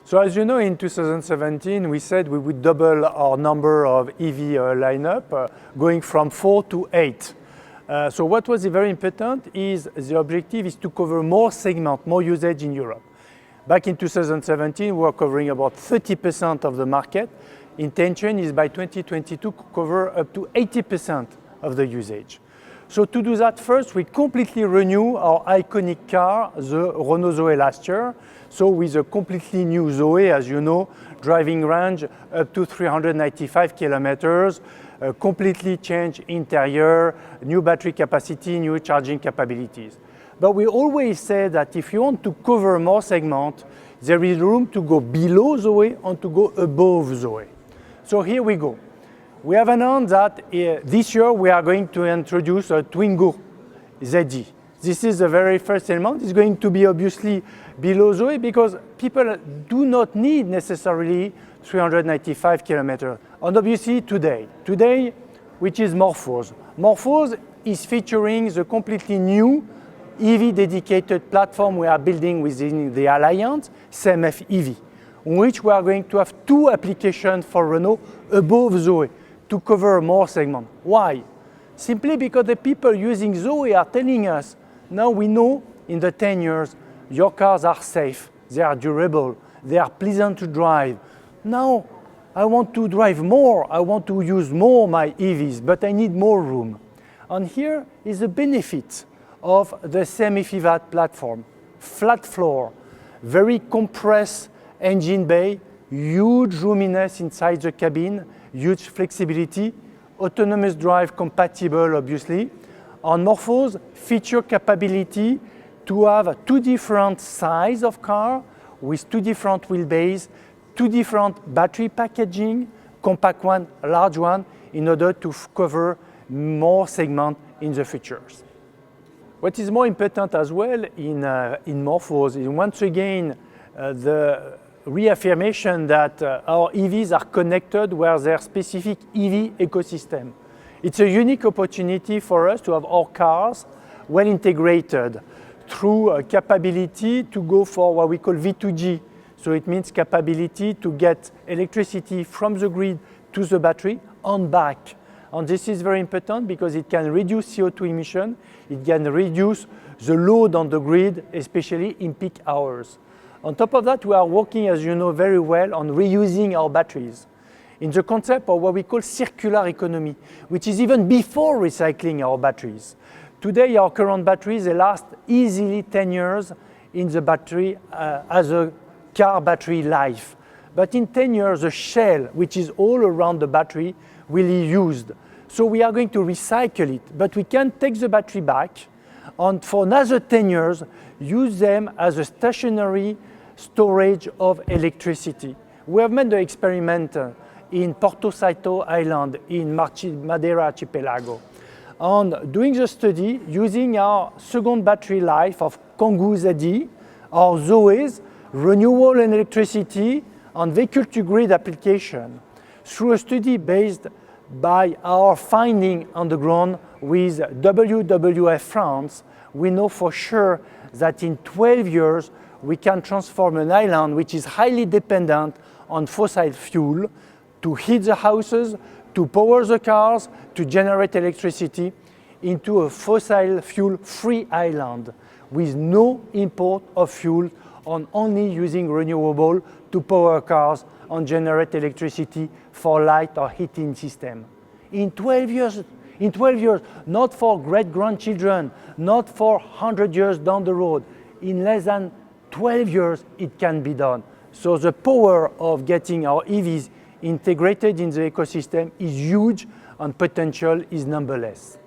So as you know, in 2017, we said we would double our number of EV lineup, going from 4 to 8. So what was very important is the objective is to cover more segment, more usage in Europe. Back in 2017, we were covering about 30% of the market. Intention is by 2022 to cover up to 80% of the usage. So to do that, first we completely renew our iconic car, the Renault Zoe last year. So with a completely new Zoe, as you know, driving range up to 395 kilometers, completely changed interior, new battery capacity, new charging capabilities. But we always say that if you want to cover more segment, there is room to go below Zoe and to go above Zoe. So here we go. We have announced that this year we are going to introduce a Twingo ZE. This is the very first element. It's going to be obviously below Zoe because people do not need necessarily 395 kilometers. And obviously today, which is Morphose. Morphose is featuring the completely new EV dedicated platform we are building within the Alliance, CMF EV, in which we are going to have two applications for Renault above Zoe to cover more segment. Why? Simply because the people using Zoe are telling us, now we know in the 10 years, your cars are safe, they are durable, they are pleasant to drive. Now, I want to drive more, I want to use more my EVs, but I need more room. And here is the benefit of the CMF EVAT platform. Flat floor, very compressed engine bay, huge roominess inside the cabin, huge flexibility, autonomous drive compatible obviously. On Morphose, feature capability to have two different size of car with two different wheelbase, two different battery packaging, compact one, large one, in order to cover more segment in the futures. What is more important as well in Morphose is once again the reaffirmation that our EVs are connected with their specific EV ecosystem. It's a unique opportunity for us to have our cars well integrated through a capability to go for what we call V2G. So it means capability to get electricity from the grid to the battery and back. And this is very important because it can reduce CO2 emission, it can reduce the load on the grid, especially in peak hours. On top of that, we are working, as you know, very well on reusing our batteries in the concept of what we call circular economy, which is even before recycling our batteries. Today, our current batteries, they last easily 10 years in the battery as a car battery life. But in 10 years, the shell, which is all around the battery, will be used. So we are going to recycle it, but we can take the battery back and for another 10 years, use them as a stationary storage of electricity. We have made the experiment in Porto Saito Island in Madeira Archipelago. And doing the study, using our second battery life of Kangoo ZE, our Zoe's renewable electricity and vehicle-to-grid application, through a study based by our finding on the ground with WWF France, we know for sure that in 12 years we can transform an island which is highly dependent on fossil fuel to heat the houses, to power the cars, to generate electricity into a fossil fuel-free island with no import of fuel and only using renewable to power cars and generate electricity for light or heating system. In 12 years, not for great-grandchildren, not for 100 years down the road, in less than 12 years it can be done. So the power of getting our EVs integrated in the ecosystem is huge and potential is numberless.